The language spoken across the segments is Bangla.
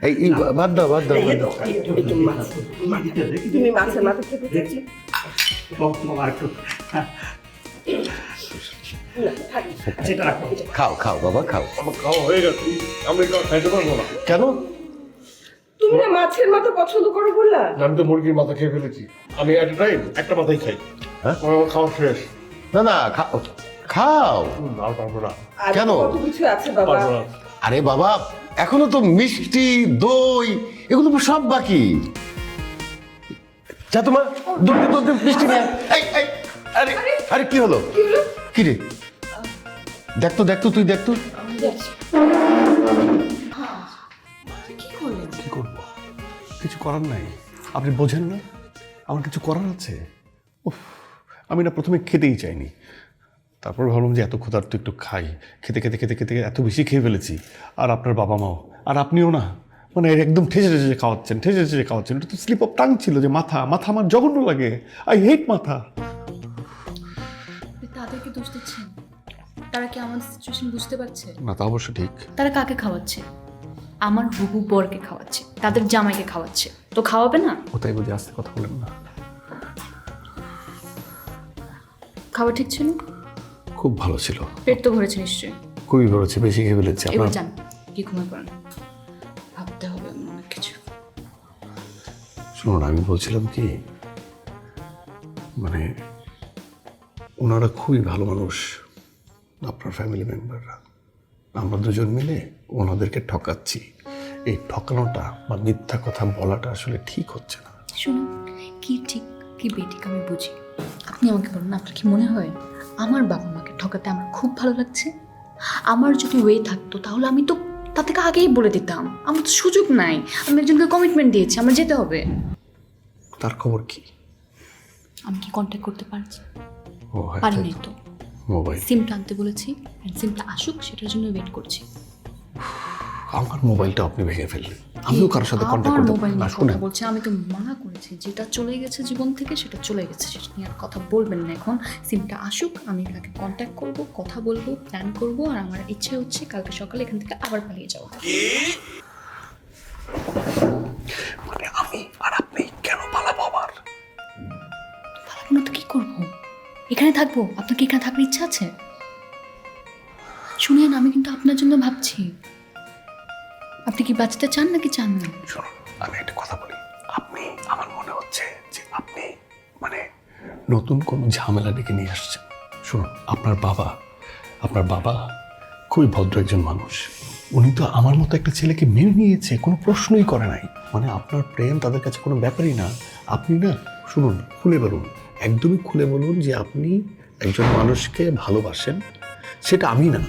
এই বাদ দাও বাদ দাও তুমি মাছের মাথা খেতে চাচ্ছি? খাও খাও বাবা খাও। আমার খাওয়া হয়ে গেছে, আমি খাইতে পারবো না। কেন? তুমি না মাছের মাথা পছন্দ করো বললা? আমি তো মুরগির মাথা খেয়ে ফেলেছি। আমি এট টাইম একটা মাথাই খাই। হ্যাঁ? আমার খাওয়া শেষ। না না খাও খাও। আর পারবো না, আর কেন? কত কিছু আছে বাবা। পারবো না। আরে বাবা এখনো তো মিষ্টি দই এগুলো তো সব বাকি। যা তোমার দৌড়তে দৌড়তে মিষ্টি নিয়ে আয়। এই, আরে আরে কি হলো? কি রে? দেখতো তুই দেখতো। কি করবো? কিছু করার নাই। আপনি বোঝেন না আমার কিছু করার আছে। উফ, আমি না প্রথমে খেতেই চাইনি, তারপর ভাবলাম যে এত ক্ষুধার্ত একটু খাই। খেতে খেতে খেতে খেতে এত বেশি খেয়ে ফেলেছি। আর আপনার বাবা মাও আর আপনিও না, মানে একদম ঠেসে ঠেসে খাওয়াচ্ছেন। এটা তো স্লিপ অফ টাং ছিল যে মাথা আমার জঘন্য লাগে। আই হেট মাথা। তাদেরকে দোষ দিচ্ছেন? তারা কি আমাদের সিচুয়েশন বুঝতে পারছে? না তা অবশ্য ঠিক। তারা কাকে খাওয়াচ্ছে? আমার হবু বরকে খাওয়াচ্ছে, তাদের জামাইকে খাওয়াচ্ছে, তো খাওয়াবে না? ওটাই বুঝে আস্তে কথা বলেন না। খাওয়া ঠিক ছিল? খুব ভালো ছিল। পেট তো ভরেছে নিশ্চয়ই। খুবই ভরেছে, বেশি খেয়ে ফেলেছি। এবার আপনার যান, কি ঘুমিয়ে পড়েন, ভাবতে হবে এমন অনেক কিছু। শুনুন, আমি বলছিলাম কি, মানে ওনারা খুবই ভালো মানুষ, আপনার ফ্যামিলি মেম্বাররা। আমরা দুজন মিলে ওনাদেরকে ঠকাচ্ছি। এই ঠকানোটা বা মিথ্যা কথা বলাটা আসলে ঠিক হচ্ছে না। শুনুন, কি ঠিক কি বেঠিক আমি বুঝি। আপনি আমাকে বলুন, আপনার কি মনে হয় আমার বাবা মাকে ঠকাতে আমার খুব ভালো লাগছে? আমার যদি ওয়ে থাকতো তাহলে আমি তো তা থেকে আগেই বলে দিতাম। আমার তো সুযোগ নাই, আমি একজনকে কমিটমেন্ট দিয়েছি, আমার যেতে হবে। তার খবর কি? আমি কি কন্ট্যাক্ট করতে পারছি? ও হ্যাঁ, পারি তাই নাই তো। তো। মোবাইল, সিমটা আনতে বলেছি, সিমটা আসুক সেটার জন্য ওয়েট করছি। আমার মোবাইলটা আপনি ভেঙে ফেললেন। আমিও কারোর সাথে কন্ট্যাক্ট আমার করতে মোবাইল না। নিয়ে শুনেন, কথা বলছি, আমি তো মানা করেছি, যেটা চলে গেছে জীবন থেকে সেটা চলে গেছে, সেটা নিয়ে আর কথা বলবেন না। এখন সিমটা আসুক, আমি তাকে কন্ট্যাক্ট করব, কথা বলবো, প্ল্যান করব। আর আমার ইচ্ছে হচ্ছে কালকে সকালে এখান থেকে আবার পালিয়ে যাবো। মানে আমি আর আপনি কেন পালাবো আবার? পালাবো না তো কি করবো? এখানে থাকবো? আপনার কি এখানে থাকার ইচ্ছা আছে? শুনেন, আমি কিন্তু আপনার জন্য ভাবছি। আপনি কি বাঁচতে চান নাকি চান না? শুনুন, আমি একটা কথা বলি। আপনি, আমার মনে হচ্ছে যে আপনি মানে নতুন কোনো ঝামেলা ডেকে নিয়ে আসছেন। শুনুন, আপনার বাবা খুবই ভদ্র একজন মানুষ। উনি তো আমার মতো একটা ছেলেকে মেনে নিয়েছে, কোনো প্রশ্নই করে নাই। মানে আপনার প্রেম তাদের কাছে কোনো ব্যাপারই না। আপনি না, শুনুন, খুলে বলুন, একদমই খুলে বলুন যে আপনি একজন মানুষকে ভালোবাসেন। সেটা আমি না,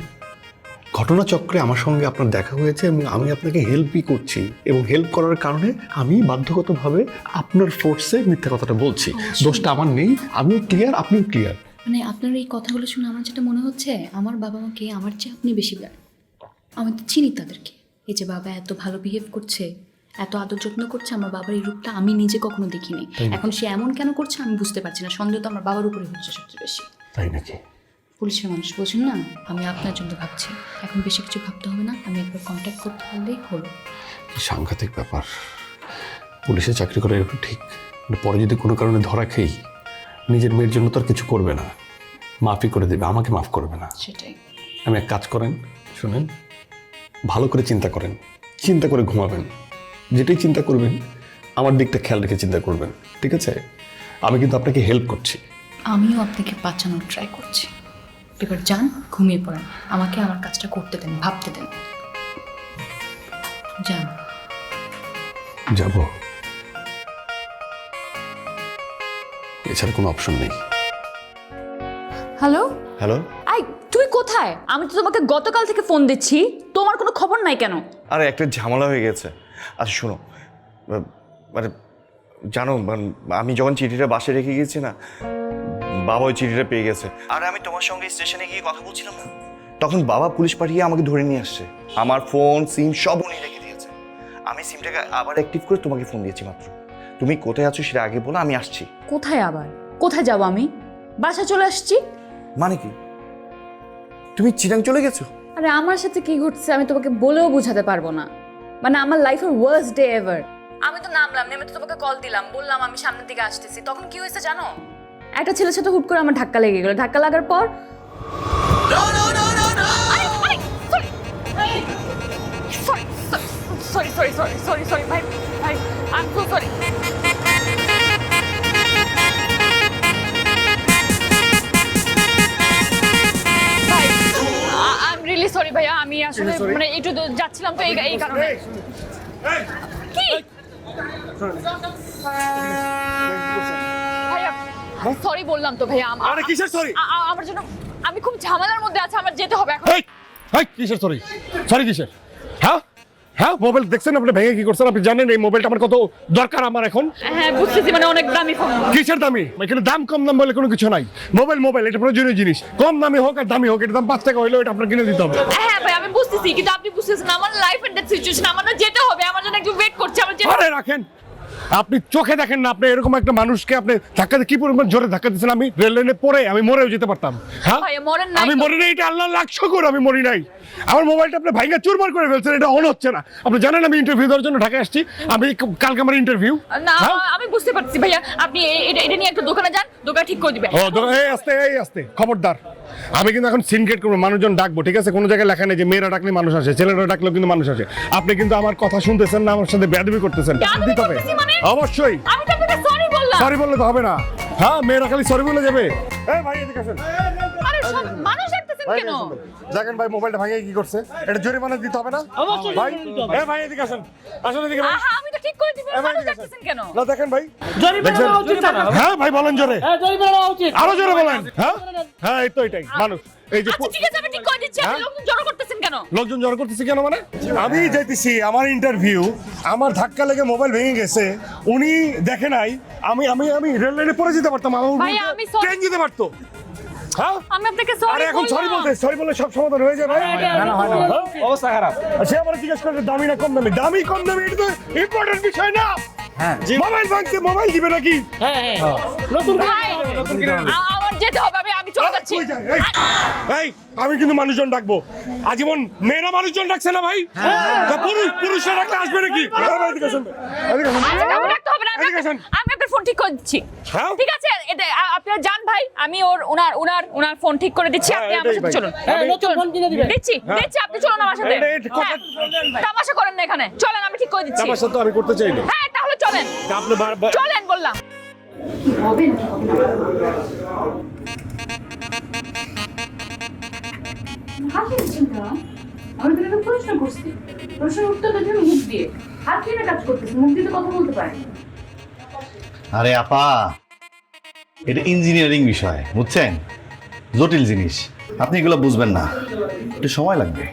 ঘটনাচক্রে আমার সঙ্গে আপনার দেখা হয়েছে এবং আমি আপনাকে হেল্পই করছি, এবং হেল্প করার কারণে আমি বাধ্যগতভাবে আপনার ফোর্সে মিথ্যা কথাটা বলছি। দোষটা আমার নেই, আমিও ক্লিয়ার, আপনিও ক্লিয়ার। মানে আপনার এই কথাগুলো শুনে আমার যেটা মনে হচ্ছে, আমার বাবা মাকে আমার চেয়ে আপনি বেশি জানেন। আমি তো চিনি তাদেরকে। এই যে বাবা এত ভালো বিহেভ করছে, এত আদর যত্ন করছে, আমার বাবার এই রূপটা আমি নিজে কখনো দেখিনি। এখন সে এমন কেন করছে আমি বুঝতে পারছি না। সন্দেহ তো আমার বাবার উপরে হচ্ছে সবচেয়ে বেশি। তাই নাকি? পুলিশের মানুষ বোঝেন না, আমি আপনার জন্য ভাবছি। এখন বেশি কিছু ভাবতে হবে না, আমি একবার কন্ট্যাক্ট করতে পারলেই হলো। কি সাংঘাতিক ব্যাপার! পুলিশে চাকরি করে এরকম ঠিক, কিন্তু পরে যদি কোনো কারণে ধরা খেই, নিজের মেয়ের জন্য তো আর কিছু করবে না, মাফই করে দেবে, আমাকে মাফ করবে না। সেটাই। আমি এক কাজ করেন, শুনেন, ভালো করে চিন্তা করেন, চিন্তা করে ঘুমাবেন। যেটাই চিন্তা করবেন আমার দিকটা খেয়াল রেখে চিন্তা করবেন, ঠিক আছে? আমি কিন্তু আপনাকে হেল্প করছি। আমিও আপনাকে বাঁচানোর ট্রাই করছি। এবার যান, ঘুমিয়ে পড়েন, আমাকে আমার কাজটা করতে দেন, ভাবতে দেন। যান। যাব, এছাড়া কোনো অপশন নেই। হ্যালো হ্যালো, আই, তুই কোথায়? আমি তো তোমাকে গতকাল থেকে ফোন দিচ্ছি, তোমার কোনো খবর নাই কেন? আরে একটা ঝামেলা হয়ে গেছে। আচ্ছা শোনো, মানে জানো, আমি যখন চিঠিটা বাসে রেখে গেছি না, বাবা ওই চিঠিটা পেয়ে গেছে। আর আমি তোমার সঙ্গে স্টেশনে গিয়ে কথা বলছিলাম না, তখন বাবা পুলিশ পাঠিয়ে আমাকে ধরে নিয়ে আসছে। আমার ফোন, সিম সব উনি রেখে দিয়েছে। আমি সিমটাকে আবার অ্যাক্টিভ করে তোমাকে ফোন দিয়েছি মাত্র। তুমি কোথায় আছো সেটা আগে বলো, আমি আসছি। কোথায় আবার? কোথায় যাবো আমি? বাসা চলে আসছি। মানে কি, তুমি চিরাং চলে গেছো? আরে আমার সাথে কি ঘটছে আমি তোমাকে বলেও বোঝাতে পারবো না। মানে আমার লাইফের ওয়ার্স্ট ডে এভার। আমি তো নামলাম, নেমে তো তোমাকে কল দিলাম, বললাম আমি সামনের দিকে আসতেছি। তখন কি হয়েছে জানো? একটা ছেলের সাথে হুট করে আমার ধাক্কা লেগে গেল। ধাক্কা লাগার পর সরি ভাই, ভাই I am so sorry. Really sorry ভাইয়া, আমি আসলে মানে একটু যাচ্ছিলাম তো এই কারণে। কি ভাইয়া সরি বললাম তো ভাইয়া। আরে কিসের সরি? আমার জন্য আমি খুব ঝামেলার মধ্যে আছি, আমার যেতে হবে এখন। কিসের সরি? সরি কিসের? হ্যাঁ হ্যাঁ, মোবাইল দেখছেন আপনি ভেঙে কি করছেন? আপনি জানেন এই মোবাইলটা আমার কত দরকার আমার এখন? হ্যাঁ বুঝতেছি, মানে অনেক দামি ফোন। কিসের দামি? এখানে দাম কম দাম বলে কোনো কিছু নাই। মোবাইল এটা প্রয়োজনীয় জিনিস, কম দামি হোক আর দামি হোক, এটা দাম 5 টাকা হইলেও এটা আপনার কিনে দিতে হবে। হ্যাঁ ভাই আমি বুঝতেছি, কিন্তু আপনি বুঝতেছেন আমার লাইফ এন্ড ডেথ সিচুয়েশন, আমার না যেতে হবে, আমার জন্য একটু ওয়েট করছে, আমার যেতে। আরে রাখেন, আপনি চোখে দেখেন না আপনি এরকম একটা মানুষকে আপনি ধাক্কা দিয়ে কি পরিমাণ জোরে ধাক্কা দিচ্ছেন? আমি রেল লাইনে পড়ে আমি মরেও যেতে পারতাম। হ্যাঁ ভাই মরেন নাই আমি তো। মরি নাই, এটা আল্লাহ লাখ শুকর আমি মরি নাই। আমার মোবাইলটা আপনি ভাঙা চুরমার করে ফেলছেন, এটা অন হচ্ছে না। আপনি জানেন আমি ইন্টারভিউ দেওয়ার জন্য ঢাকায় আসছি, আমি কালকে আমার ইন্টারভিউ। না আমি বুঝতে পারছি ভাইয়া, আপনি এটা নিয়ে একটু দোকানে যান, দোকান ঠিক করে দিবেন। ও এই আস্তে খবরদার, আমি কিন্তু এখন সিনক্রেট করবো, মানুষজন ডাকবো, ঠিক আছে? কোনো জায়গায় লেখা নেই যে মেয়েরা ডাকলে মানুষ আসে, ছেলেরা ডাকলেও কিন্তু মানুষ আসে। আপনি কিন্তু আমার কথা শুনতেছেন না, আমার সাথে বেয়াদবি করতেছেন। বেয়াদবি দিতে হবে করতেছি মানে? অবশ্যই। আমি তো আপনাকে সরি বললাম। সরি বললে তো হবে না। হ্যাঁ, মেয়েরা খালি সরি বলে যাবে? এই ভাই এদিকে আসেন। আরে সব মানুষ ডাকতেছেন ভাই কেন? দেখেন ভাই মোবাইলটা ভাঙিয়ে কি করছে, এটা জরিমানা দিতে হবে না ভাই? এই ভাই এদিকে আসেন, আসেন এদিকে ভাই। আহা আমি তো ঠিক করে দিবেন, এই ভাই মানুষ এদিকে ডাকতেছেন আসেন। কেন? না দেখেন ভাই, জরিমানা দেওয়া উচিত না। হ্যাঁ ভাই বলেন জোরে, জরিমানা দেওয়া উচিত। আরো জোরে বলেন। হ্যাঁ এই তো এটাই মানুষ। এই যে আচ্ছা ঠিক আছে আমি ঠিক করে দিচ্ছি, আপনি লোকজন জড়ো করতেছেন কেন? লোকজন জড়ো করতেছে কেন মানে? আমি যাইতেছি আমার ইন্টারভিউ, আমার ধাক্কা লেগে মোবাইল ভেঙে গেছে, উনি দেখে নাই। আমি রেল লাইনে পড়ে যেতে পারতাম, আমার ভাই, আমি sorry- ট্রেন যেতে পারতো। হ্যাঁ আমি আপনাকে সরি আরে এখন সরি বললে সব সমাধান হয়ে যাবে? অবস্থা খারাপ। সে আমার জিজ্ঞেস করে দামি না কম দামি? দামি কম দামি এটা তো ইম্পর্টেন্ট বিষয় না। মোবাইল ভাঙছে, মোবাইল দিবে নাকি? হ্যাঁ নতুন ভাই আমার যেতে হবে, আমি চলে যাচ্ছি। কই যান? এই আমি কিন্তু মানুষজন ডাকবো আজীবন। মেয়েরা মানুষজন ডাকছে না ভাই? তা পুরুষরা ডাকলে আসবে নাকি? এদিকে আসুন, এদিকে আসুন। আচ্ছা, কাউকে ডাকতে হবে না, এদিকে আসুন। আমি আপনার ফোন ঠিক করে দিচ্ছি। হ্যাঁ? ঠিক আছে আপনারা যান ভাই, আমি ওনার ফোন ঠিক করে দিচ্ছি, আপনি আমার এটাই সাথে ভাই। চলুন। হ্যাঁ, নতুন ফোন কিনে দিবেন। দিচ্ছি আপনি চলুন আমার সাথে। এটা কথা- হ্যাঁ, তামাশা করেন না এখানে, চলেন আমি ঠিক করে দিচ্ছি। আমার সাথে আমি করতে চাই না। হ্যাঁ তাহলে চলেন, আপনি চলেন বললাম। হাতের চিন্তা আমি তো একটা প্রশ্ন করছি, প্রশ্নের উত্তর দেবেন মুখ দিয়ে। হাত দিয়ে কাজ করতেছে, মুখ দিয়ে তো কথা বলতে পারে। আরে আপা, এটা ইঞ্জিনিয়ারিং বিষয় বুঝছেন, জটিল জিনিস, আপনি এগুলো বুঝবেন না, একটু সময় লাগবে।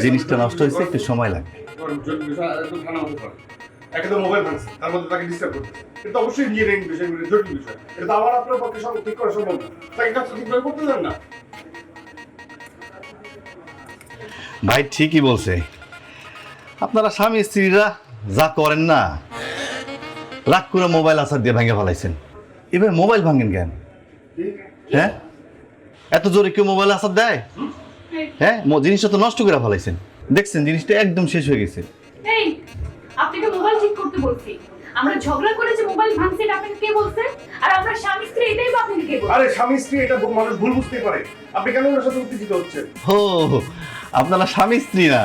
জিনিসটা নষ্ট হয়েছে, একটু সময় লাগবে। একদম মোবাইল ভাঙছে, তার মধ্যে তাকে ডিস্টার্ব করতে, এটা অবশ্যই ইঞ্জিনিয়ারিং বিষয়, জটিল বিষয়। এটা তো আমার আপনার পক্ষে সব ঠিক করা সম্ভব না। তাকে কাজ ঠিকভাবে করতে দেন না। ভাই ঠিকই বলছে, আপনারা স্বামী স্ত্রীরা যা করেন না, রাগ করে মোবাইল আসার দিয়ে ভেঙে ফেলাইছেন। এবার মোবাইল ভাঙেন কেন? হ্যাঁ, এত জোরে কেউ মোবাইল আসার দেয়? হ্যাঁ, জিনিসটা তো নষ্ট করে ফেলাইছেন। দেখছেন জিনিসটা একদম শেষ হয়ে গেছে। এই আপনাকে মোবাইল ঠিক করতে বলছি, আমরা ঝগড়া করে যে মোবাইল ভাঙছে এটা আপনাকে কে বলছে? আর আমরা স্বামী স্ত্রী এটাই বা আপনাকে কে বলছে? আরে স্বামী স্ত্রী এটা মানুষ ভুল বুঝতেই পারে। আপনি কেন ওনার সাথে উত্তেজিত হচ্ছেন? ও আপনারা স্বামী স্ত্রী না,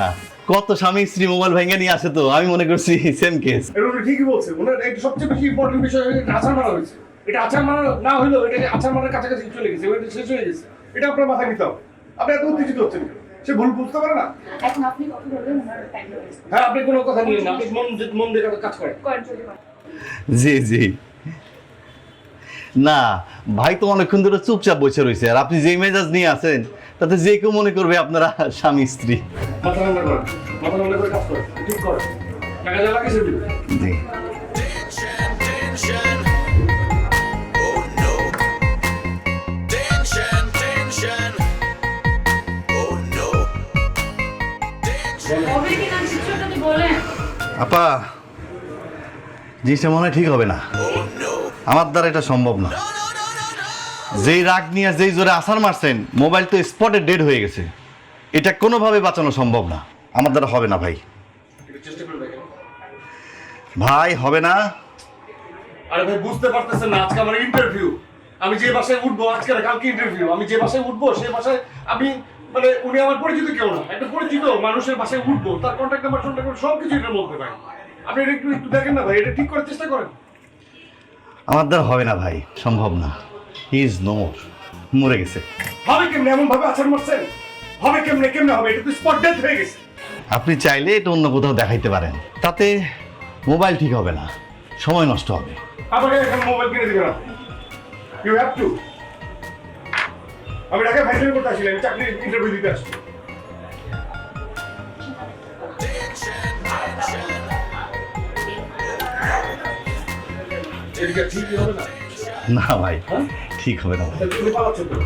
কত স্বামী স্ত্রী মোবাইল ভেঙে নিয়ে আসে, তো আমি মনে করছি সেম কেস। এটা উনি ঠিকই বলছে। ওনার এটা সবচেয়ে বেশি ইম্পর্টেন্ট বিষয় হলো এটা আচার মারা হয়েছে। এটা আচার মারা না হলেও এটা আচার মারার কাছাকাছি চলে গেছে, এটা শেষ হয়ে গেছে। এটা আপনার মাথায় নিতে হবে। আপনি এত উত্তেজিত হচ্ছেন কেন? সে ভুল বুঝতে পারে না। এখন আপনি কথা বলবেন, ওনার টাইম লাগবে। হ্যাঁ, আপনি কোনো কথা নিয়েন না, আপনি মন দিয়ে কাজ করেন। করেন চলে করেন। জি জি, না ভাই তো অনেকক্ষণ ধরে চুপচাপ বসে রয়েছে, আর আপনি যেই মেজাজ নিয়ে আছেন তাতে যে কেউ মনে করবে আপনারা স্বামী স্ত্রী। মাথা ঠান্ডা করেন, মাথা ঠান্ডা করে কাজ করেন, ঠিক করেন। টাকা যা লাগে সে দিবেন। জি হবে কিনা কিছুটা তো বলেন। আপা, জিনিসটা মনে হয় ঠিক হবে না, আমার দ্বারা এটা সম্ভব না। যেই রাগ নিয়ে যেই জোরে আছাড় মারছেন, মোবাইল তো স্পটে ডেড হয়ে গেছে। এটা কোনোভাবে বাঁচানো সম্ভব না, আমার দ্বারা হবে না ভাই। একটু চেষ্টা করে দেখেন। ভাই হবে না। আরে ভাই বুঝতে পারতেছেন না, আজকে আমার ইন্টারভিউ। আমি যে বাসায় উঠবো আজকে না কালকে ইন্টারভিউ। আমি যে বাসায় উঠবো সেই বাসায় আমি মানে উনি আমার পরিচিত কেউ না, একটা পরিচিত মানুষের বাসায় উঠবো, তার কন্ট্যাক্ট নাম্বার সব কিছু এটার মধ্যে ভাই। আপনি এটা একটু একটু দেখেন না ভাই, এটা ঠিক করার চেষ্টা করেন। আমার দ্বারা হবে না ভাই, সম্ভব না। হি ইজ নো মোর, মরে গেছে। হবে কেমনে এমন ভাবে আচরণ করছেন? হবে কেমনে কেমনে হবে? এটা তো স্পট ডেথ হয়ে গেছে। আপনি চাইলে এটা অন্য কোথাও দেখাইতে পারেন, তাতে মোবাইল ঠিক হবে না, সময় নষ্ট হবে। আমাকে এখন মোবাইল কিনে দিবেন আপনি। You have to. আমি ঢাকায় ফাইনাল করতে আসি না, আমি চাকরির ইন্টারভিউ দিতে আসছি। এদিকে ঠিকই হবে না। না ভাই, ঠিক হবে না। তাহলে তুমি পালাচ্ছ তো।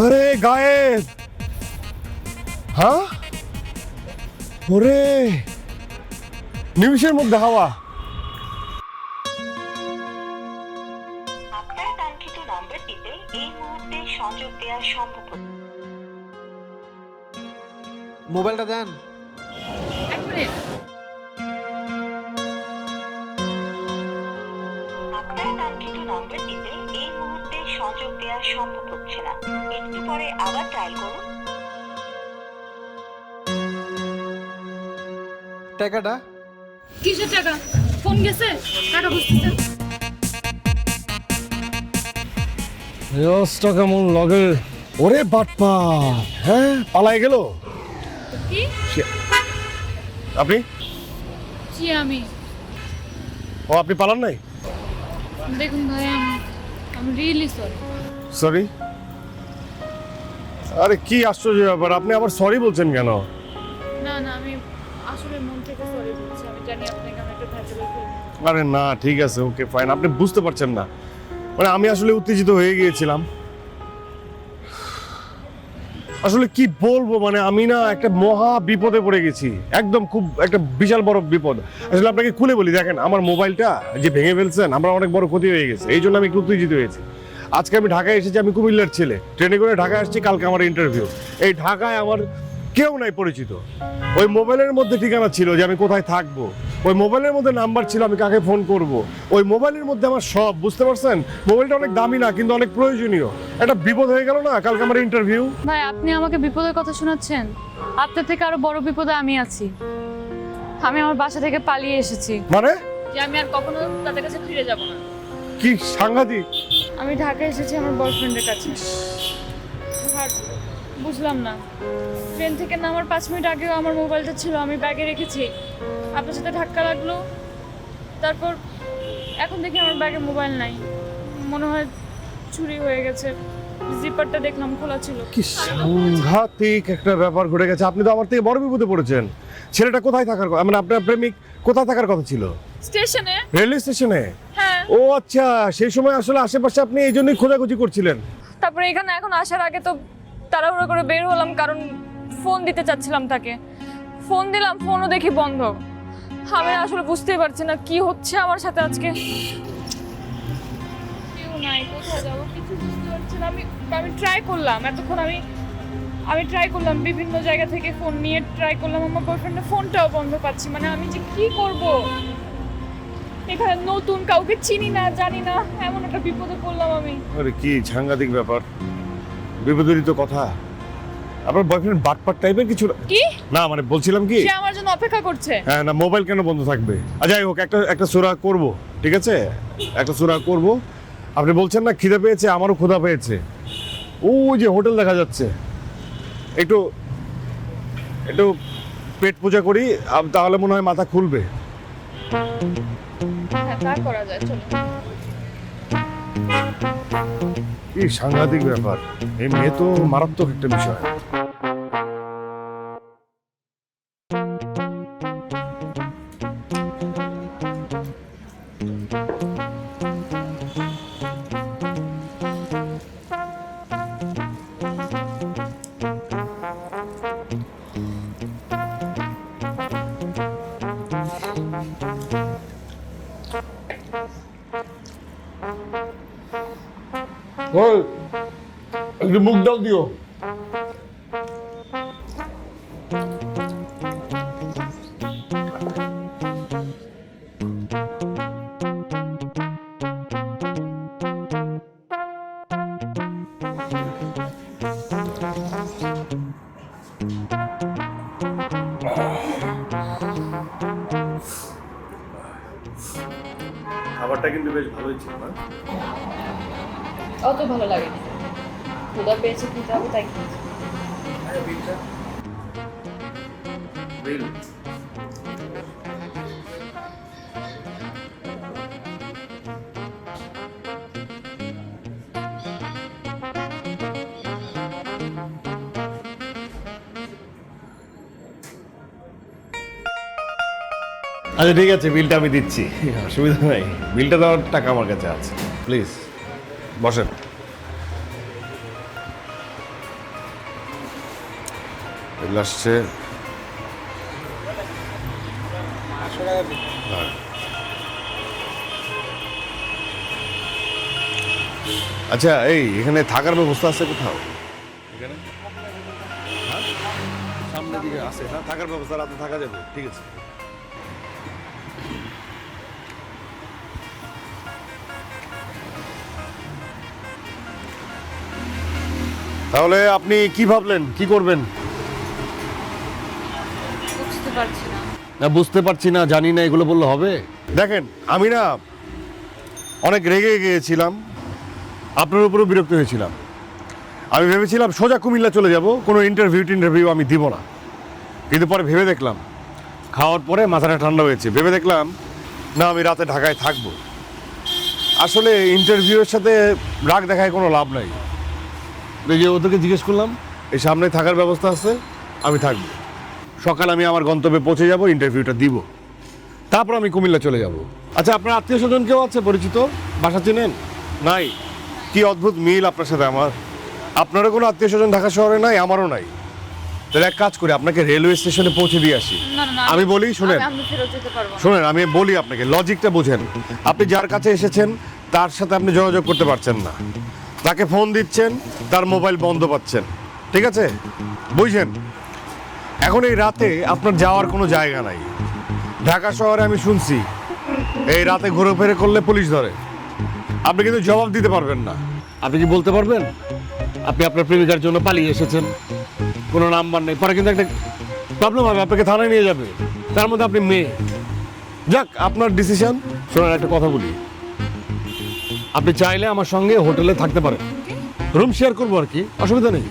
আরে গায়েব, হ্যাঁ ওরে নিমিষের মধ্যে হাওয়া। আপনার কাঙ্ক্ষিত নম্বরটিতে এই মুহূর্তে সংযোগ দেওয়া সম্ভব হচ্ছে না। মোবাইলটা দেন। এক মিনিট। আপনার কাঙ্ক্ষিত নম্বরটিতে এই মুহূর্তে সংযোগ দেওয়া সম্ভব হচ্ছে না, একটু পরে আবার ট্রাই করুন। টাকাটা কিসের টাকা? ফোন গেছে, টাকা বুঝতেছেন? রেস্টটা কেমন লাগে? ওরে বাটপা, হ্যাঁ পালাই গেল। কি? আপনি? জি আমি। ও আপনি পালান নাই? দেখুন ভাই, আমি রিয়েলি সরি। সরি? আরে কি আশ্চর্য ব্যাপার, আপনি আবার সরি বলছেন কেন? না না, আমি আসলে মন থেকে সরি বলছি। আমি জানি আপনাকে আমি একটা ভেজাল ফেলছি। আরে না ঠিক আছে, ওকে ফাইন। আপনি বুঝতে পারছেন না, মানে আমি আসলে উত্তেজিত হয়ে গিয়েছিলাম। আসলে কি বলবো, মানে আমি না একটা মহা বিপদে পড়ে গেছি, একদম খুব একটা বিশাল বড় বিপদ। আসলে আপনাকে খুলে বলি, দেখেন আমার মোবাইলটা যে ভেঙে ফেলছেন, আমার অনেক বড় ক্ষতি হয়ে গেছে, এই জন্য আমি একটু উত্তেজিত হয়েছি। আজকে আমি ঢাকায় এসেছি, আমি কুমিল্লার ছেলে, ট্রেনে করে ঢাকায় আসছি, কালকে আমার ইন্টারভিউ। এই ঢাকায় আমার কেউ নাই পরিচিত। ওই মোবাইলের মধ্যে ঠিকানা ছিল যে আমি কোথায় থাকবো, ওই মোবাইলের মধ্যে নাম্বার ছিল আমি কাকে ফোন করব, ওই মোবাইলের মধ্যে আমার সব, বুঝতে পারছেন? মোবাইলটা অনেক দামি না কিন্তু অনেক প্রয়োজনীয়। একটা বিপদ হয়ে গেল না, কালকে আমার ইন্টারভিউ। ভাই আপনি আমাকে বিপদের কথা শোনাচ্ছেন? আপনার থেকে আরো বড় বিপদে আমি আছি। আমি আমার বাসা থেকে পালিয়ে এসেছি, মানে যে আমি আর কখনো তাদের কাছে ফিরে যাব না। কি সাংঘাতিক! আমি ঢাকায় এসেছি আমার বয়ফ্রেন্ডের কাছে। আর বুঝলাম না, ট্রেন থেকে নামার 5 মিনিট আগেও আমার মোবাইলটা ছিল, আমি ব্যাগে রেখেছি। আপনার সাথে ধাক্কা লাগলো, তারপর এখন দেখি আমার ব্যাগে মোবাইল নাই। মনে হয় চুরি হয়ে গেছে। জিপারটা দেখলাম খোলা ছিল। কি সাংঘাতিক একটা ব্যাপার ঘটে গেছে, আপনি তো আমার থেকে বড় বিপদে পড়েছেন। ছেলেটা কোথায় থাকার কথা, মানে আপনার প্রেমিক কোথায় থাকার কথা ছিল? স্টেশনে। রেলওয়ে স্টেশনে? হ্যাঁ। ও আচ্ছা, সেই সময় আসলে আশেপাশে আপনি এই জন্যই খোঁজাখুঁজি করছিলেন। তারপরে এখানে এখন আসার আগে তো তাড়াহুড়ো করে বের হলাম, কারণ ফোন দিতে চাচ্ছিলাম তাকে। ফোন দিলাম, ফোনও দেখি বন্ধ। আমি আসলে বুঝতেই পারছি না কি হচ্ছে আমার সাথে আজকে। কেউ নাই, কোথাও যাবো কিছু বুঝতে পারছি না। আমি ট্রাই করলাম এতক্ষণ, আমি ট্রাই করলাম বিভিন্ন জায়গা থেকে ফোন নিয়ে ট্রাই করলাম, আমার বয়ফ্রেন্ডের ফোনটাও বন্ধ পাচ্ছি। মানে আমি যে কি করব, এখানে নতুন, কাউকে চিনি না জানি না, এমন একটা বিপদে পড়লাম আমি। আরে কি সাংঘাতিক ব্যাপার, বিপদজনিত কথা। আপনার বয়ফ্রেন্ড বাটপাট টাইপের কিছু কি? না, মানে বলছিলাম কি, সে আমার জন্য অপেক্ষা করছে। হ্যাঁ না, মোবাইল কেন বন্ধ থাকবে? যাই হোক, একটা সূরা করব, ঠিক আছে? একটা সূরা করব। আপনি বলছেন না খিদে পেয়েছে, আমারও ক্ষুধা পেয়েছে। ওই যে হোটেল দেখা যাচ্ছে, একটু পেট পূজা করি, তাহলে মনে হয় মাথা খুলবে। হ্যাঁ, তা করা যায়, চলো। কি সাংঘাতিক ব্যাপার, এই মেয়ে তো মারাত্মক একটা বিষয়। ওই, একটু মুখ ডাল দিও। খাবারটা কিন্তু বেশ ভালোই ছিল না? অত ভালো লাগেনি, ক্ষুধা পেয়েছে খেতে হবে তাই খেয়েছি। আচ্ছা ঠিক আছে, বিলটা আমি দিচ্ছি, অসুবিধা নাই। বিলটা দেওয়ার টাকা আমার কাছে আছে। প্লিজ বসেন। এগুলো আসছে হ্যাঁ। আচ্ছা এই এখানে থাকার ব্যবস্থা আছে কোথাও? এখানে হ্যাঁ? সামনের দিকে আছে না থাকার ব্যবস্থা? রাতে থাকা যাবে? ঠিক আছে। তাহলে আপনি কি ভাবলেন, কি করবেন? বুঝতে পারছি না। না বুঝতে পারছি না, জানি না, এগুলো বললে হবে? দেখেন আমি না অনেক রেগে গিয়েছিলাম, আপনার উপরেও বিরক্ত হয়েছিলাম। আমি ভেবেছিলাম সোজা কুমিল্লা চলে যাব, কোনো ইন্টারভিউ আমি দিব না। কিন্তু পরে ভেবে দেখলাম, খাওয়ার পরে মাথাটা ঠান্ডা হয়েছে, ভেবে দেখলাম না আমি রাতে ঢাকায় থাকবো। আসলে ইন্টারভিউয়ের সাথে রাগ দেখায় কোনো লাভ নাই। এই যে ওদেরকে জিজ্ঞেস করলাম, এই সামনে থাকার ব্যবস্থা আছে, আমি থাকবো। সকালে আমি আমার গন্তব্যে পৌঁছে যাব, ইন্টারভিউটা দিব, তারপর আমি কুমিল্লা চলে যাব। আচ্ছা আপনার আত্মীয় স্বজন কেউ আছে পরিচিত? বাসা চেনেন? নাই? কি অদ্ভুত মিল আপনার সাথে আমার। আপনারও কোনো আত্মীয় স্বজন ঢাকা শহরে নাই, আমারও নাই। তাহলে এক কাজ করি, আপনাকে রেলওয়ে স্টেশনে পৌঁছে দিয়ে আসি। না না, আমি বলি শুনেন, আমি ফেরত যেতে পারবো না। শুনেন আমি বলি আপনাকে, লজিকটা বুঝেন। আপনি যার কাছে এসেছেন তার সাথে আপনি যোগাযোগ করতে পারছেন না, তাকে ফোন দিচ্ছেন, তার মোবাইল বন্ধ পাচ্ছেন, ঠিক আছে? বুঝছেন? এখন এই রাতে আপনার যাওয়ার কোনো জায়গা নাই। ঢাকা শহরে আমি শুনছি এই রাতে ঘুরে করলে পুলিশ ধরে। আপনি কিন্তু জবাব দিতে পারবেন না। আপনি কি বলতে পারবেন আপনি আপনার প্রেমিকার জন্য পালিয়ে এসেছেন, কোনো নাম্বার নেই? পরে কিন্তু একটা প্রবলেম হবে, আপনাকে থানায় নিয়ে যাবে, তার মধ্যে আপনি মেয়ে। যাক আপনার ডিসিশন। শোনেন একটা কথা বলি, আপনি চাইলে আমার সঙ্গে হোটেলে থাকতে পারেন, রুম শেয়ার করবো আর কি, অসুবিধা নেই।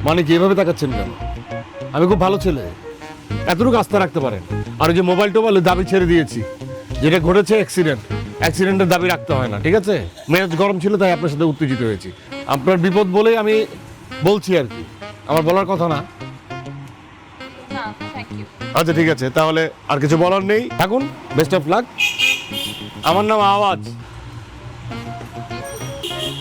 মানে কি এভাবে তাকাচ্ছেন কেন? আমি খুব ভালো ছেলে, এতটুকু আস্থা রাখতে পারেন। আর ওই যে মোবাইল টোবাইল দাবি ছেড়ে দিয়েছি, যেটা ঘটেছে অ্যাক্সিডেন্টের দাবি রাখতে হয় না, ঠিক আছে? মেজাজ গরম ছিল তাই আপনার সাথে উত্তেজিত হয়েছি। আপনার বিপদ বলেই আমি বলছি আর কি, আমার বলার কথা না। না থ্যাংক ইউ। আচ্ছা ঠিক আছে, তাহলে আর কিছু বলার নেই, থাকুন, বেস্ট অফ লাক। আমার নাম আওয়াজ।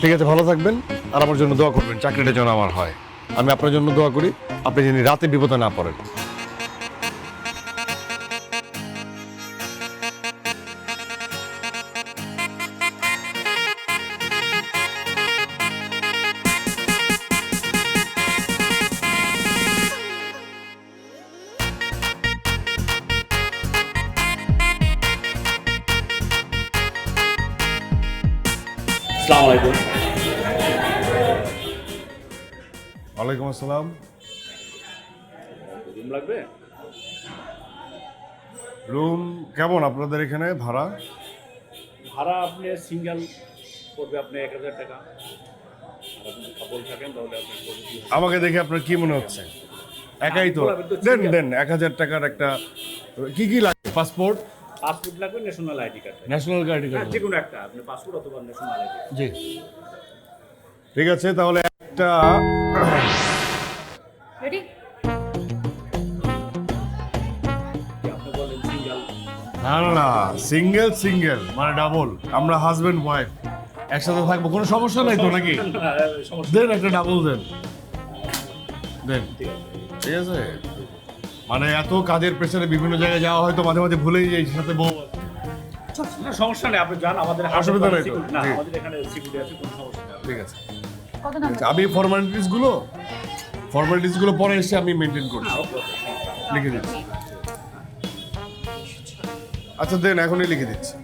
ঠিক আছে, ভালো থাকবেন, আর আমার জন্য দোয়া করবেন, চাকরিটা যেন আমার হয়। আমি আপনার জন্য দোয়া করি, আপনি যেন রাতে বিপদে না পড়েন। আসসালামু আলাইকুম। ওয়ালাইকুম আসসালাম। রুম লাগবে? রুম কেমন আপনাদের এখানে ভাড়া? ভাড়া আপনি সিঙ্গেল পড়বে আপনি 1000 টাকা। আর আপনি যদি কাপল থাকেন তাহলে আপনি আমাকে দেখে আপনার কি মনে হচ্ছে? একাই তো, দেন দেন 1000 টাকার একটা। কি কি লাগে? পাসপোর্ট? পাসপোর্ট লাগবে, national ID card. National card? যে কোনো একটা, আপনি পাসপোর্ট অথবা ন্যাশনাল আইডি। জি ঠিক আছে, তাহলে একটা রেডি? আপনি বলেন সিঙ্গেল। না না না, সিঙ্গেল মানে ডাবল। আমরা হাজবেন্ড ওয়াইফ একসাথে থাকবো, কোনো সমস্যা নাই তো নাকি? দেন একটা ডাবল দেন, দেন। ঠিক আছে, মানে এত কাজের প্রেসারে বিভিন্ন জায়গায় যাওয়া হয়তো মাঝে মাঝে ভুলেই যাই সাথে বউ আছে। না সমস্যা নেই, আপনি যান, আমাদের অসুবিধা নেই তো? না, জি। আমাদের এখানে সিকিউরিটি আছে, কোনো সমস্যা নেই। ঠিক আছে, কত দাম? আমি ফর্মালিটিস গুলো পরে এসে আমি মেনটেন করছি, লিখে দিচ্ছি। আচ্ছা দেন, এখনই লিখে দিচ্ছি।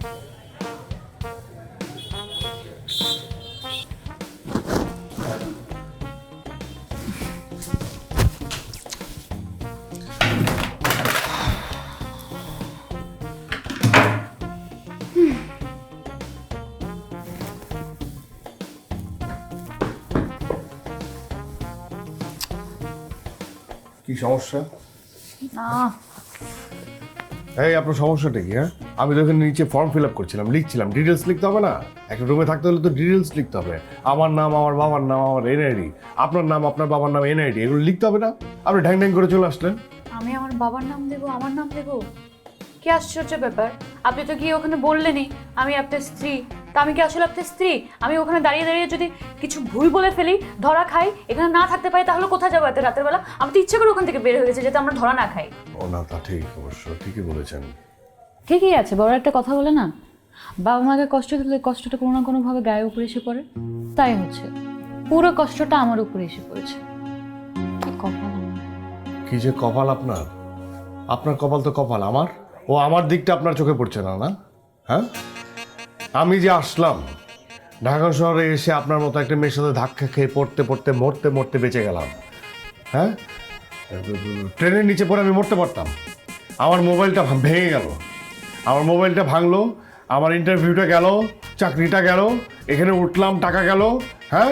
কি সমস্যা? না, এই আপনার সমস্যাটা কি? হ্যাঁ, আমি তো এখানে নিচে ফর্ম ফিল আপ করছিলাম, লিখছিলাম। ডিটেলস লিখতে হবে না? একটা রুমে থাকতে হলে তো ডিটেলস লিখতে হবে। আমার নাম, আমার বাবার নাম, আমার এনআইডি, আপনার নাম, আপনার বাবার নাম, এনআইডি, এগুলো লিখতে হবে না? আপনি ঢ্যাং ঢ্যাং করে চলে আসলেন। আমি আমার বাবার নাম দেবো, আমার নাম দেবো? কি আশ্চর্য ব্যাপার! আপনি তো গিয়ে ওখানে বললেনই আমি আপনার স্ত্রী। তা আমি কি আসলে আপনার স্ত্রী? আমি ওখানে দাঁড়িয়ে দাঁড়িয়ে যদি কিছু ভুল বলে ফেলি, ধরা খাই, এখানে না থাকতে পারি, তাহলে কোথায় যাবো এত রাতের বেলা? আমি তো ইচ্ছে করে ওখান থেকে বের হয়ে গেছি যাতে আমরা ধরা না খাই। ও না, তা ঠিক, অবশ্য ঠিকই বলেছেন। ঠিকই আছে, বড় একটা কথা বলে না, বাবা মাকে কষ্ট দিলে কষ্টটা কোনো না কোনোভাবে গায়ে উপরে এসে পড়ে। তাই হচ্ছে, পুরো কষ্টটা আমার উপরে এসে পড়েছে। কি কপাল আমার! কি যে কপাল আপনার! আপনার কপাল তো কপাল, আমার দিকটা আপনার চোখে পড়ছে না, না? হ্যাঁ, আমি যে আসলাম ঢাকা শহরে, এসে আপনার মতো একটা মেয়ের সাথে ধাক্কা খেয়ে পড়তে পড়তে মরতে মরতে বেঁচে গেলাম। হ্যাঁ, ট্রেনের নিচে পড়ে আমি মরতে পারতাম। আমার মোবাইলটা ভেঙে গেল, আমার মোবাইলটা ভাঙলো, আমার ইন্টারভিউটা গেল, চাকরিটা গেল, এখানে উঠলাম, টাকা গেল। হ্যাঁ,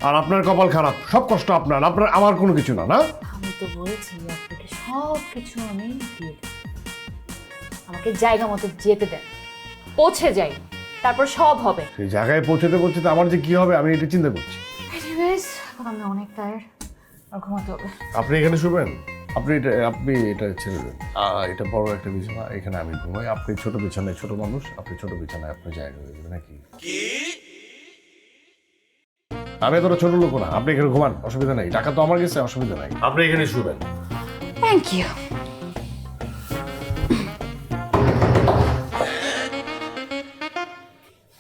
আর আপনার কপাল খারাপ, সব কষ্ট আপনার, আমার কোনো কিছু না, না? আমি তো বলেছি আপনাকে সব কিছু আমি দিয়ে দেব। আমাকে জায়গা মতো যেতে দেন, পৌঁছে যাই, তারপর সব হবে। সেই জায়গায় পৌঁছতে পৌঁছতে আমার যে কি হবে আমি এটা চিন্তা করছি। এনিওয়েজ, এখন আমি অনেক টায়ার্ড, আর ঘুমাতে হবে। আপনি এখানে শুবেন, আপনি এটা ছেড়ে দেন। এটা বড় একটা বিছানা, এখানে আমি ঘুমাই। আপনি ছোট বিছানায়, ছোট মানুষ, আপনি ছোট বিছানায় আপনার জায়গা হয়ে যাবে নাকি? আমি এতটা ছোট লোক না, আপনি এখানে ঘুমান, অসুবিধা নাই। টাকা তো আমার কাছে, অসুবিধা নাই, আপনি এখানে শুবেন। Thank you.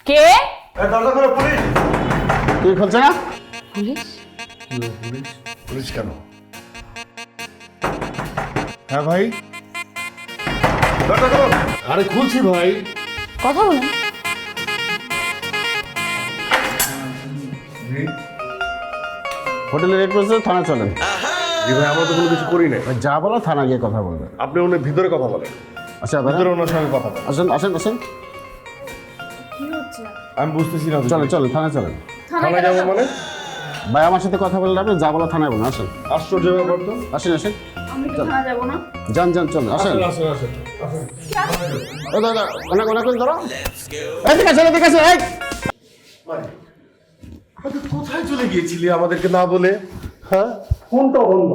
কে? দরজা খোলো, পুলিশ! তুই খুলছে না? পুলিশ? পুলিশ কেন? হ্যাঁ ভাই, দরজা খোলো! আরে খুলছি ভাই। কথা বলেন। হোটেলের রেড পড়ছে, থানা চলেন। জি ভাই, আমরা তো কোনো কিছু করি নাই। যা বলো থানা গিয়ে কথা বলবেন। আপনি ওনার ভিতরে কথা বলেন, আচ্ছা ভিতরে ওনার সঙ্গে কথা বলেন। আসেন আসেন আসেন, কি হচ্ছে? আমি বুঝতেছি না। চলেন চলেন, থানায় চলেন। থানায় যাবো মানে? ভাই আমার সাথে কথা বললে আপনি যা বলো থানায় বলুন। আসেন আশ্চর্য ব্যাপার তো। আসেন আসেন, আমি তো থানা যাবো না। যান যান, চলেন আসেন। আসেন আসেন। ও দাদা, অনেক অনেক ধরো। এদিকে আসেন, এদিকে আসেন। এই কোথায় চলে গিয়েছিলি আমাদেরকে না বলে? হ্যাঁ, ফোনটা বন্ধ,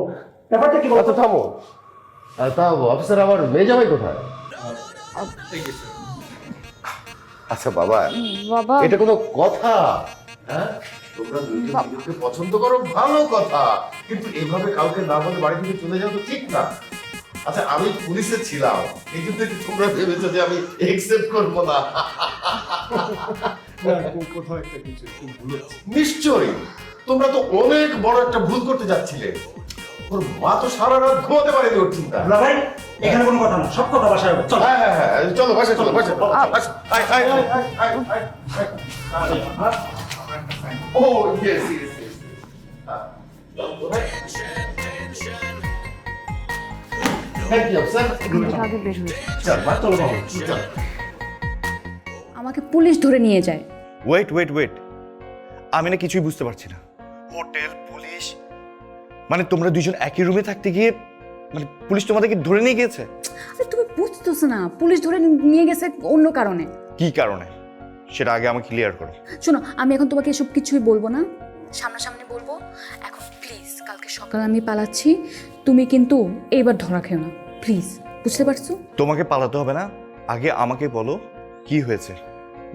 ব্যাপারটা কি বলতো? থামো। তা অফিসার, আমার মেয়ে জামাই কোথায়? আচ্ছা বাবা, বাবা, এটা কোনো কথা? হ্যাঁ, তোমরা দুইজনকে পছন্দ করো, ভালো কথা, কিন্তু এভাবে কাউকে না বলে বাড়ি থেকে চলে যাওয়া তো ঠিক না। আচ্ছা, আমি পুলিশে ছিলাম, এই জন্য কি তোমরা ভেবেছো যে আমি একসেপ্ট করবো না? কোথাও একটা কিছু ভুল হচ্ছে। নিশ্চয়ই, তোমরা তো অনেক বড় একটা ভুল করতে যাচ্ছিলে। ওর মা তো সারা রাত ঘুমাতে পারেনি ওর চিন্তা। ভাই, এখানে কোনো কথা না, সব কথা বাসায় হবে। চল। হ্যাঁ হ্যাঁ হ্যাঁ, চলো বাসায়, চলো বাসায়। আয় আয় আয় আয় আয় আয়। Oh yes yes yes. Thank you sir. আগে বের হয়ে চল মা, চলো বাবু, চল। আমাকে পুলিশ ধরে নিয়ে যায়। ওয়েট ওয়েট ওয়েট, আমি না কিছুই বুঝতে পারছি না। হোটেল, পুলিশ, মানে তোমরা দুইজন একই রুমে থাকতে গিয়ে মানে পুলিশ তোমাদেরকে ধরে নিয়ে গিয়েছে? আরে তুমি বুঝতেছো না, পুলিশ ধরে নিয়ে গেছে অন্য কারণে। কি কারণে সেটা আগে আমাকে ক্লিয়ার করো। শোনো, আমি এখন তোমাকে এসব কিছুই বলবো না, সামনাসামনি বলবো। এখন প্লিজ, কালকে সকালে আমি পালাচ্ছি, তুমি কিন্তু এইবার ধরা খেও না, প্লিজ। বুঝতে পারছো? তোমাকে পালাতে হবে না, আগে আমাকে বলো কি হয়েছে,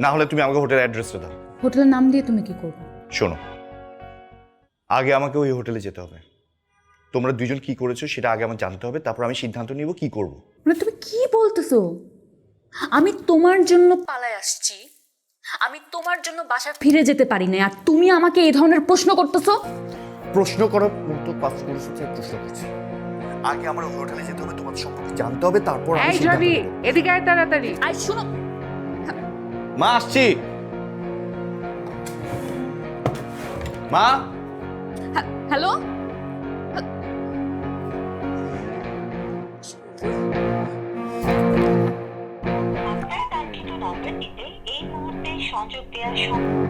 না হলে তুমি আমাকে হোটেলের অ্যাড্রেসটা দাও। হোটেলের নাম দিয়ে তুমি কি করবে? শোনো, আগে আমাকে ওই হোটেলে যেতে হবে। তোমরা দুইজন কি করেছো সেটা আগে আমার জানতে হবে, তারপর আমি সিদ্ধান্ত নিব কি করব। মানে তুমি কি বলতেছো? আমি তোমার জন্য পালায় আসছি, আমি তোমার জন্য বাসা ফিরে যেতে পারি না, আর তুমি আমাকে এই ধরনের প্রশ্ন করতেছো। প্রশ্ন করার মতো পাসপোর্ট প্রশ্ন করছি। আগে আমার হোটেলে যেতে হবে, তোমার সম্পর্কে জানতে হবে, তারপর আমি সিদ্ধান্ত নেব। এদিকে আয় তাড়াতাড়ি। আই শোনো, মা আসছি। মা, হ্যালো, আপনার কাঙ্ক্ষিত নম্বরটিতে এই মুহূর্তে সংযোগ দেওয়া সম্ভব।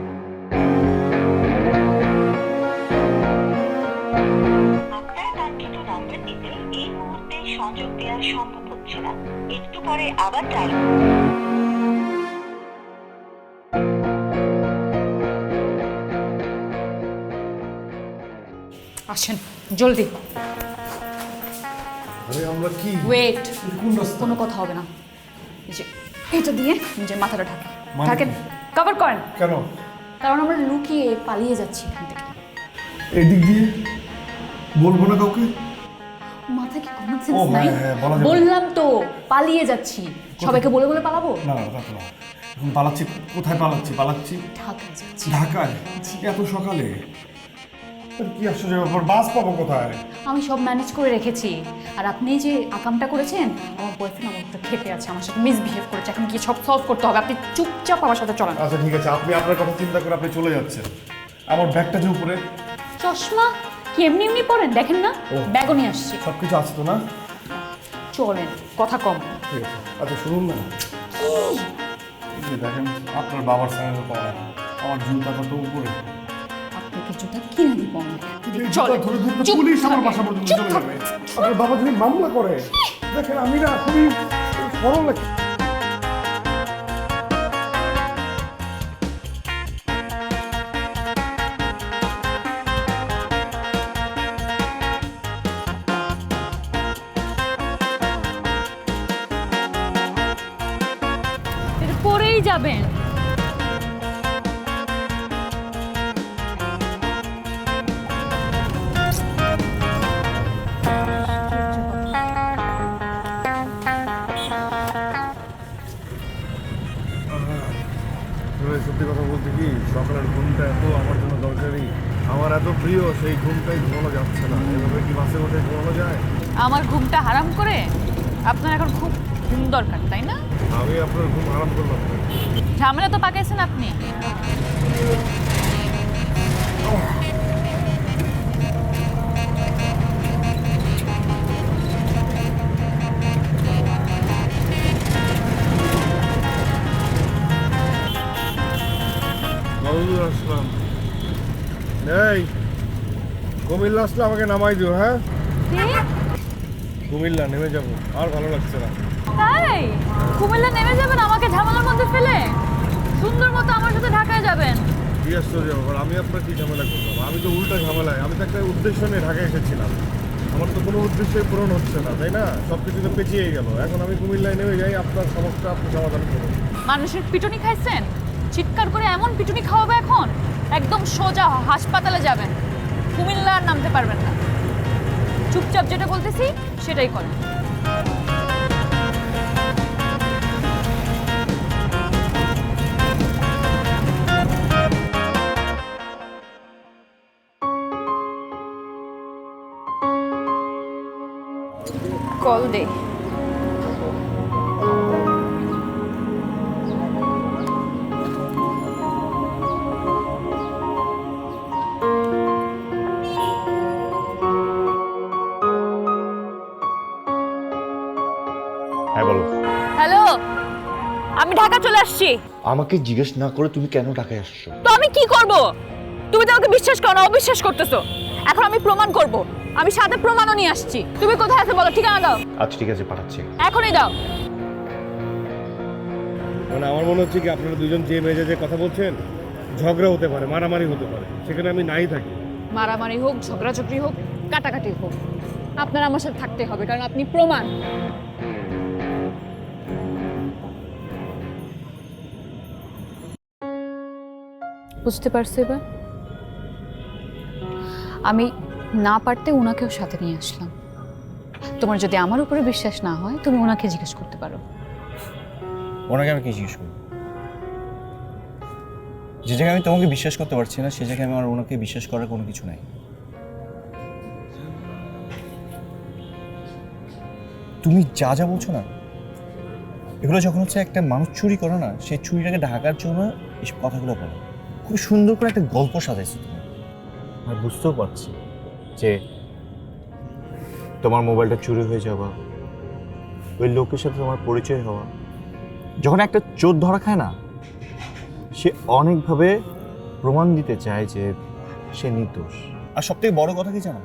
আপনার কাঙ্ক্ষিত নম্বরটিতে এই মুহূর্তে সংযোগ দেওয়া সম্ভব হচ্ছে না, একটু পরে আবার ডায়াল। আসেন জলদি। আরে আমরা কি ওয়েট, কোনো কথা হবে না। এই যে এটা দিয়ে নিজের মাথাটা ঢাকেন, ঢাকেন, কভার করেন। কেন? কারণ আমরা লুকিয়ে পালিয়ে যাচ্ছি এখান থেকে। এদিক দিয়ে বলবো না কাউকে? মাথা কি কমন ও সেন্স হ্যাঁ, নাই? হ্যাঁ, বলা যাবে। বললাম তো পালিয়ে যাচ্ছি, সবাইকে বলে বলে পালাবো। না না তা তো না। এখন পালাচ্ছি কোথায়? পালাচ্ছি ঢাকায় যাচ্ছি। ঢাকায়? এত সকালে? আরে কি আশ্চর্য ব্যাপার, বাস পাবো কোথায়? আমি সব ম্যানেজ করে রেখেছি, আর আপনি যে আকামটা করেছেন, আমার বয়ফ্রেন্ড আমার উপরে খেপে আছে, আমার সাথে মিসবিহেভ করেছে, এখন কি সব সলভ করতে হবে। আপনি চুপচাপ আমার সাথে চলেন। আচ্ছা ঠিক আছে, আপনি আপনার কথা চিন্তা করে আপনি চলে যাচ্ছেন। আমার ব্যাগটা যে উপরে, চশমা কি এমনি এমনি পরেন? দেখেন না, ও। ব্যাগও নিয়ে আসছি। সব কিছু আসতো না? চলেন, কথা কম। ঠিক আছে, আচ্ছা শুনুন না, এই যে দেখেন আপনার বাবার স্যান্ডেল পাওয়া, আমার জুতাটা তো উপরে। আপনাকে জুতা কিনে দিব আমি। এই জুতা চলেন, ধরে ধরে তো চুপ পুলিশ আমার থাকেন, বাসা পর্যন্ত চুপ চলে থাকেন। যাবে। আপনার বাবা যদি মামলা করে, দেখেন আমি না খুবই সরল লাগে। এটা পরেই যাবেন। সত্যি কথা বলতে কি, সকালের ঘুমটা এত আমার জন্য দরকারি, আমার এত প্রিয়, সেই ঘুমটাই ঘুমানো যাচ্ছে না। এভাবে কি বাসে বসে ঘুমানো যায়? আমার ঘুমটা হারাম করে আপনার এখন খুব ঘুম দরকার, তাই না? আমি আপনার ঘুম আরাম করলাম না। ঝামেলা তো পাকাইছেন আপনি। কতদূর আসলাম? এই কুমিল্লা আসলে আমাকে নামাই দিও। হ্যাঁ, কুমিল্লা নেমে যাবো, আর ভালো লাগছে না। তাই কুমিল্লা নেমে যাবেন আমাকে ঝামেলার মধ্যে ফেলে? সুন্দর মতো আমার সাথে ঢাকায় যাবেন। কি আশ্চর্য ব্যাপার, আমি আপনার কি ঝামেলা করলাম? আমি তো উল্টা ঝামেলায়, আমি তো একটা উদ্দেশ্য নিয়ে ঢাকায় এসেছিলাম, আমার তো কোনো উদ্দেশ্যই পূরণ হচ্ছে না, তাই না? সব কিছু তো পেঁচিয়ে গেল। এখন আমি কুমিল্লায় নেমে যাই, আপনার সমস্যা আপনি সমাধান করুন। মানুষের পিটুনি খাইছেন, চিৎকার করে এমন পিটুনি খাওয়াবে এখন, একদম সোজা হাসপাতালে যাবেন, কুমিল্লা আর নামতে পারবেন না। চুপচাপ যেটা বলতেছি সেটাই করেন। কল দে। হ্যাঁ বলো। হ্যালো, আমি ঢাকা চলে আসছি। আমাকে জিজ্ঞেস না করে তুমি কেন ঢাকায় আসছো? তো আমি কি করব? তুমি তো আমাকে বিশ্বাস করো না, অবিশ্বাস করতেছো। এখন আমি প্রমাণ করব, আমি সাথে প্রমাণও নিয়ে আসছি। তুমি কোথায় আছো বলো, ঠিকানা দাও। আচ্ছা ঠিক আছে, পাঠাচ্ছি। এখনই দাও। মানে আমার মনে হচ্ছে কি আপনারা দুজন যে মেজাজে কথা বলছেন, ঝগড়া হতে পারে, মারামারি হতে পারে, সেখানে আমি নাই থাকি। মারামারি হোক, ঝগড়াঝগড়ি হোক, কাটাকাটি হোক, আপনার আমার সাথে থাকতে হবে, কারণ আপনি প্রমাণ। বুঝতে পারছো এবার? আমি না পারতে ওনাকেও সাথে নিয়ে আসলাম। তোমার যদি আমার উপরে বিশ্বাস না হয়, তুমি ওনাকে জিজ্ঞেস করতে পারো। ওনাকে আমি কি জিজ্ঞেস করবো? যে জায়গায় আমি তোমাকে বিশ্বাস করতে পারছি না সে জায়গায় আমার ওনাকে বিশ্বাস করার কোনো কিছু নাই। তুমি যা যা বলছো না, এগুলো যখন হচ্ছে একটা মানুষ চুরি করে না, সেই চুরিটাকে ঢাকার জন্য এইসব কথাগুলো বলো। খুব সুন্দর করে একটা গল্প সাজাইছো তুমি। আর বুঝতেও পারছি যে তোমার মোবাইলটা চুরি হয়ে যাওয়া, ওই লোকের সাথে তোমার পরিচয় হওয়া, যখন একটা চোর ধরা খায় না, সে অনেকভাবে প্রমাণ দিতে চায় যে সে নির্দোষ। আর সবথেকে বড় কথা কি জানো,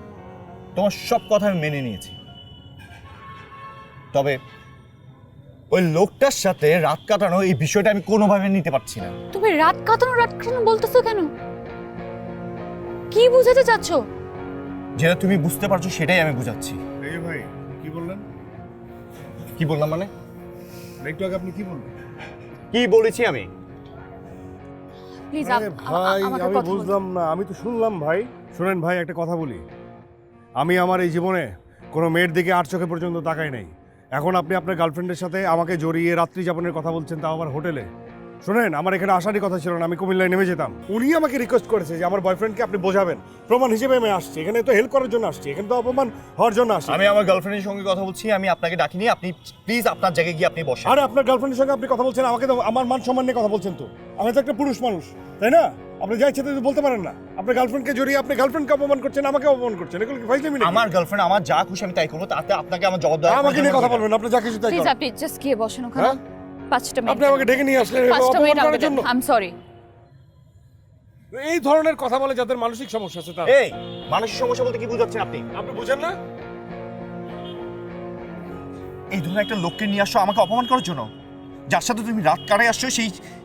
তোমার সব কথা আমি মেনে নিয়েছি, তবে ওই লোকটার সাথে রাত কাটানো এই বিষয়টা আমি কোনোভাবে নিতে পারছি না। তুমি রাত কাটানো বলতেছো কেন? কি বুঝাতে চাচ্ছ? যেটা তুমি বুঝতে পারছো সেটাই আমি বুঝাচ্ছি। এই ভাই কি বললেন? কি বললাম মানে? একটু আগে আপনি কি বললেন? কি বলেছি আমি? প্লিজ ভাই আমি বুঝলাম না, আমি তো শুনলাম ভাই। শুনেন ভাই, একটা কথা বলি, আমি আমার এই জীবনে কোনো মেয়ের দিকে আর চোখে পর্যন্ত তাকাই নাই। এখন আপনি আপনার গার্লফ্রেন্ডের সাথে আমাকে জড়িয়ে রাত্রি যাপনের কথা বলছেন, তাও আবার হোটেলে। শুনেন, আমার এখানে আসারই কথা ছিল না, আমি কুমিল্লায় নেমে যেতাম। উনি আমাকে রিকোয়েস্ট করেছে যে আমার বয়ফ্রেন্ডকে আপনি বোঝাবেন, প্রমাণ হিসেবে আমি আসছি এখানে, তো হেল্প করার জন্য আসছি, এখানে তো অপমান হওয়ার জন্য আসছি। আমি আমার গার্লফ্রেন্ডের সঙ্গে কথা বলছি, আমি আপনাকে ডাকিনি। আপনি প্লিজ আপনার জায়গায় গিয়ে আপনি বসেন। আরে আপনার গার্লফ্রেন্ডের সঙ্গে আপনি কথা বলছেন, আমাকে তো আমার মান সম্মান নিয়ে কথা বলছেন। তো আমি তো একটা পুরুষ মানুষ, তাই না? আপনি যা ইচ্ছে বলতে পারেন না। আপনার গার্লফ্রেন্ডকে জড়িয়ে আপনি গার্লফ্রেন্ডকে অপমান করছেন, আমাকে অপমান করছেন, এগুলো কি ফাইজলামি নাকি? আমার গার্লফ্রেন্ড আমার যা খুশি আমি তাই করবো, তাতে আপনাকে আমার জবাব দেওয়া। আমাকে নিয়ে কথা বলবেন, আপনি যা কিছু তাই প্লিজ করেন। আপনি জাস্ট গিয়ে বসেন ওখানে। 5টা মিনিট আপনি আমাকে ডেকে নিয়ে আসলেন অপমান করার জন্য। I am sorry. এই ধরনের কথা বলে যাদের মানসিক সমস্যা আছে তারা। এই মানসিক সমস্যা বলতে কি বুঝাচ্ছেন আপনি? আপনি বুঝেন না? এই ধরনের একটা লোককে নিয়ে আসছো আমাকে অপমান করার জন্য, যার সাথে তুমি রাত কাটাই আসছো,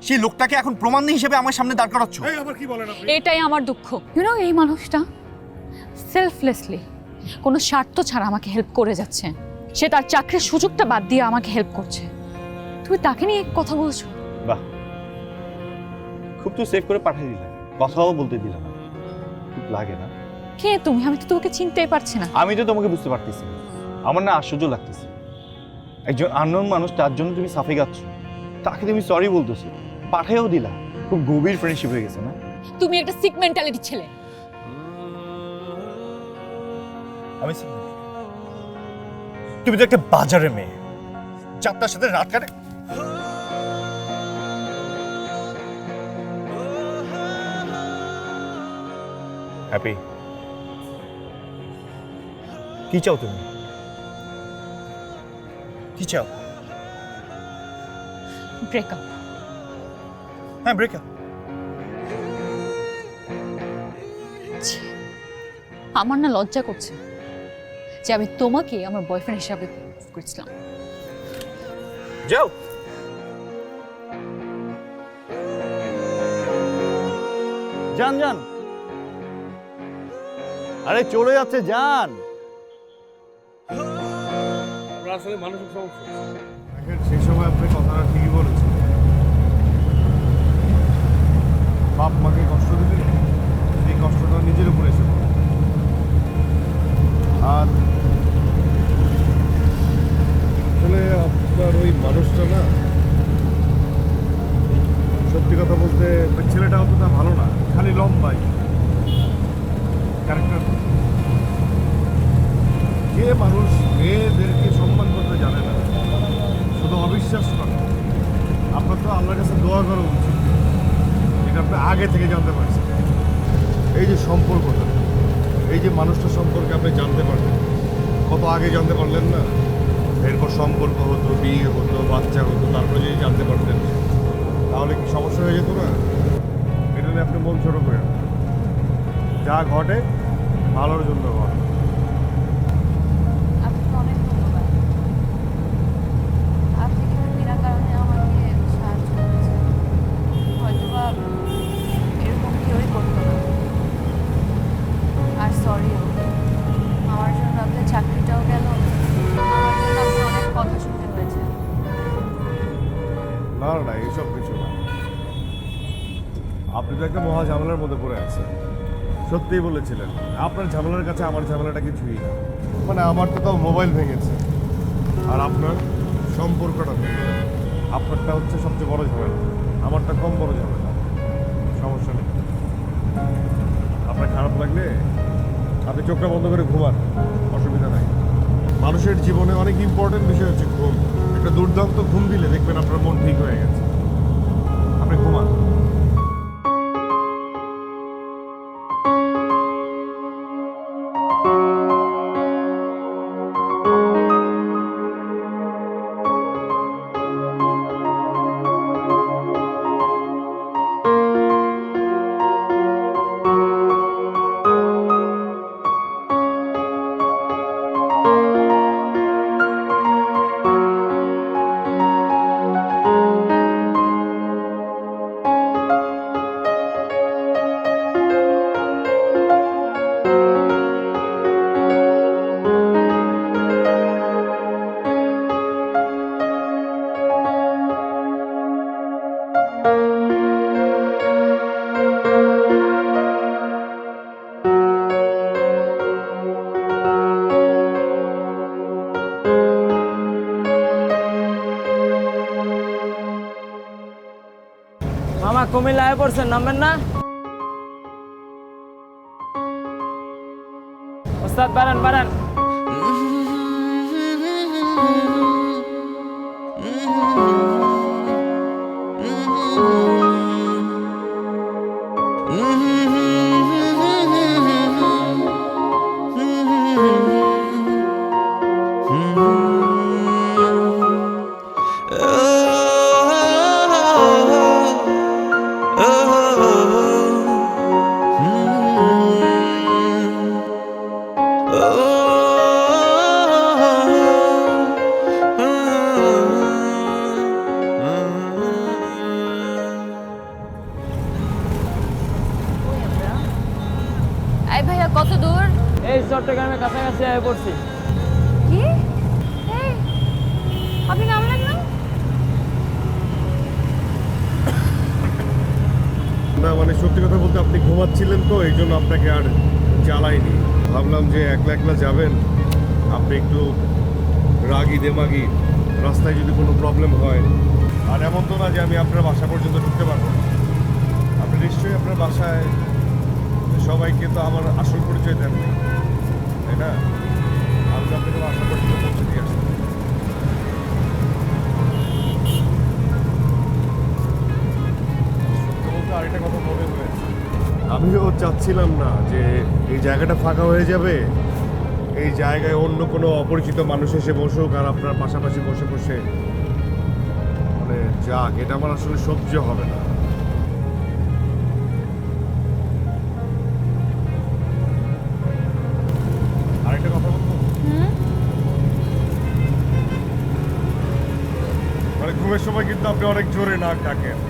সেই লোকটাকে এখন প্রমাণ হিসেবে আমার সামনে দাঁড় করাচ্ছ। এই আবার কি বলেন আপনি? এটাই আমার দুঃখ। এই মানুষটা সেলফলেসলি কোনো স্বার্থ ছাড়া আমাকে হেল্প করে যাচ্ছে। সে তার চাকরির সুযোগটা বাদ দিয়ে আমাকে হেল্প করছে। তুমি তাকে নিয়ে কথা বলছো? বাহ, খুব তো সেভ করে পাঠিয়ে দিলাম, কথাও বলতে দিলাম না। খুব লাগে না? কে তুমি? আমি তো তোকে চিনতেই পারছি না। আমি তো তোমাকে বুঝতে পারতেছি না। আমার না আশ্চর্য লাগতেছে, একজন আননোন মানুষ, তার জন্য তুমি সাফে গাচ্ছ, তাকে তুমি সরি বলতেছো, পাঠাইও দিলা। খুব গভীর ফ্রেন্ডশিপ হয়ে গেছে না? তুমি একটা সিক মেন্টালিটি ছেলে। আমি তুমি তো একটা বাজারের মেয়ে, চারটার সাথে রাত কাটে। হ্যাপি, কি চাও তুমি? কি চাও? ব্রেকআপ। হ্যাঁ, ব্রেকআপ। আমার না লজ্জা করছে যে আমি তোমাকে আমার বয়ফ্রেন্ড হিসাবে করেছিলাম। যাও। যান যান, আরে চলে যাচ্ছে, যান। আমরা আসলে মানসিক সমস্যা। দেখেন, সেই সময় আপনি কথাটা ঠিকই বলেছেন। বাপ মাকে কষ্ট দিলে সেই কষ্টটা নিজের উপরে এসে পড়ে। আর আসলে আপনার ওই মানুষটা না, সত্যি কথা বলতে ওই ছেলেটা অতটা ভালো না, খালি লম্বাই ক্যারেক্টার। যে মানুষ মেয়েদেরকে সম্মান করতে জানে না, শুধু অবিশ্বাস করে, আপনার তো আল্লাহর কাছে দোয়া করা উচিত, এটা আপনি আগে থেকে জানতে পারছেন। এই যে সম্পর্কটা, এই যে মানুষটার সম্পর্কে আপনি জানতে পারলেন, কত আগে জানতে পারলেন না? এরপর সম্পর্ক হতো, বিয়ে হতো, বাচ্চা হতো, তারপরে যদি জানতে পারতেন, তাহলে কি সমস্যা হয়ে যেত না? এটা নিয়ে আপনি মন ছোট করেন। যা ঘটে ভালোর জন্য ঘটে। আপনাকে অনেক ধন্যবাদ। আপনি কিন্তু বিনা কারণে আমাকে সাহায্য করেছেন। হয়তোবা এরকম কেউই করতো না। আর সরিও, আমার জন্য আপনার চাকরিটাও গেল, আমার জন্য আপনি অনেক কথা শুনতে হয়েছে। না না, এইসব কিছু না। আপনি তো একটা মহা ঝামেলার মধ্যে পড়ে আছেন, সত্যিই বলেছিলেন। আপনার ঝামেলার কাছে আমার ঝামেলাটা কিছুই না। মানে আমার তো তাও মোবাইল ভেঙেছে, আর আপনার সম্পর্কটা ভেঙে। আপনারটা হচ্ছে সবচেয়ে বড় ঝামেলা, আমারটা কম বড় ঝামেলা। সমস্যা নেই, আপনার খারাপ লাগলে আপনি চোখটা বন্ধ করে ঘুমান, অসুবিধা নাই। মানুষের জীবনে অনেক ইম্পর্টেন্ট বিষয় হচ্ছে ঘুম। একটা দুর্দান্ত ঘুম দিলে দেখবেন আপনার মন ঠিক হয়ে গেছে। আপনি ঘুমান। মামা কুমিল্লায় পড়ছেন, নামবেন না? ওস্তাদ বাড়ান বাড়ান। এই ভাইয়া কত দূর? এই চট্টগ্রামের কাছাকাছি আয় পড়ছি। কি? এই আপনি নামলেন না? না মানে সত্যি কথা বলতে আপনি ঘুমাচ্ছিলেন তো, এই জন্য আপনাকে আর জ্বালাইনি। ভাবলাম যে একলা একলা যাবেন, আপনি একটু রাগি দেমাগি, রাস্তায় যদি কোনো প্রবলেম হয়। আর এমন তো না যে আমি আপনার বাসা পর্যন্ত ঢুকতে পারবো না। আপনি নিশ্চয়ই আপনার বাসায় সবাইকে তো আমার আসল পরিচয় দেননি, তাই না? আমি আপনাকে বাসা পর্যন্ত পৌঁছে দিয়ে আসতাম। সত্যি বলতে আরেকটা কথা মনে হয়েছে, আমিও চাচ্ছিলাম না যে এই জায়গাটা ফাঁকা হয়ে যাবে, এই জায়গায় অন্য কোনো অপরিচিত মানুষ এসে বসুক আর আপনার পাশাপাশি বসে বসে মানে যাক, এটা আমার আসলে সহ্য হবে না। আরেকটা কথা বলবো, মানে ঘুমের সময় কিন্তু আপনি অনেক জোরে নাক ডাকেন।